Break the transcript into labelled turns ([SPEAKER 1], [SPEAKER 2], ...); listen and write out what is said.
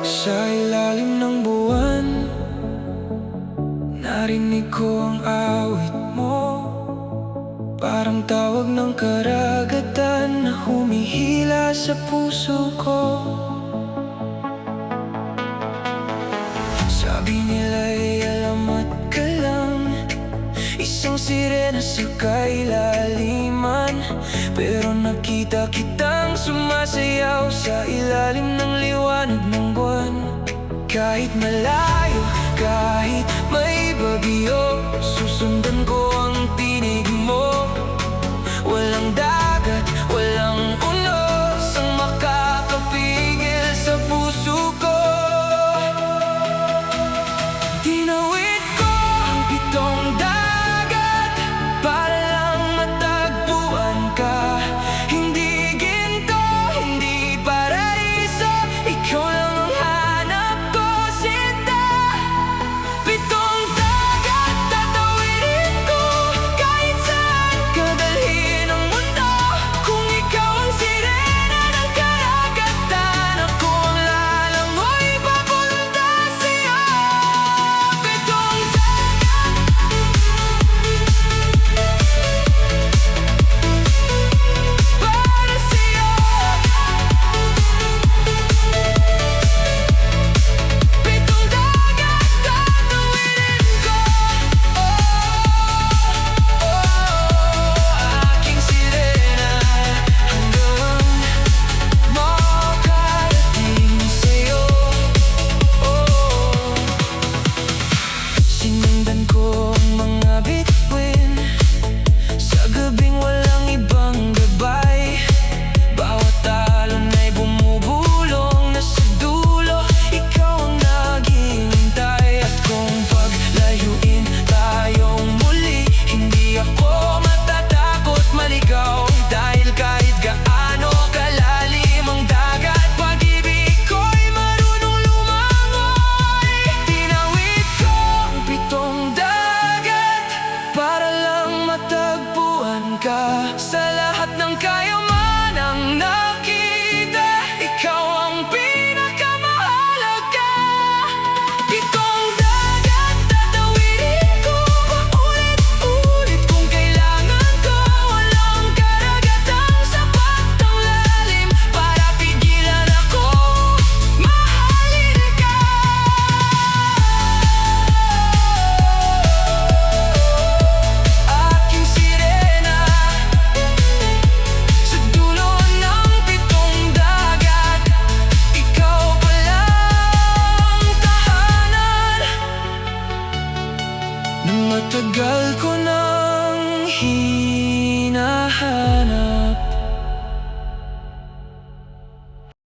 [SPEAKER 1] Sa ilalim ng buwan, narinig ko ang awit mo. Parang tawag ng karagatan na humihila sa puso ko. Sabi nila'y alamat ka lang, isang sirena sa kailaliman. Pero nakita kitang sumasayaw sa ilalim ng liwanag ng buwan. Kahit malayo, kahit may bagyo, susundan ko ang tinig mo. Walang dagat, walang unos ang makakapigil sa puso ko. Tinawid ko ang pitong dagat para lang matagpuan ka. Hindi ginto, hindi paraiso, ikaw lang ang hanap ko, sinta. Pitong dagat tatawidin ko, kahit saan ka dalhin ang mundo. Kung ikaw ang sirena ng karagatan, ako ang lalangoy papunta sa'yo. Pitong dagat para sa'yo. Pitong dagat tatawidin ko. Aking sirena, hanggang makarating sa'yo. Sinundan ko ang mga bituin sa gabing walang ibang gabay. Bawat alon ay bumubulong na sa dulo, ikaw ang naging hintay. At kung paglayuin tayong muli, hindi ako matatakot maligaw. Dahil kahit gaano kalalim ang dagat, pag-ibig ko'y marunong lumangoy. Tinawid ko ang pitong dagat para lang matagpuan ka. Sa lahat ng kayamanang nakita, ikaw ang pinakamahalaga. Pitong dagat tatawidin ko paulit-ulit kung kailangan ko. Walang karagatang sapat ang lalim para pigilan ako mahalin ka. Aking sirena, sa dulo ng pitong dagat, ikaw palang tahanan. Nang matagal ko nang hinahanap.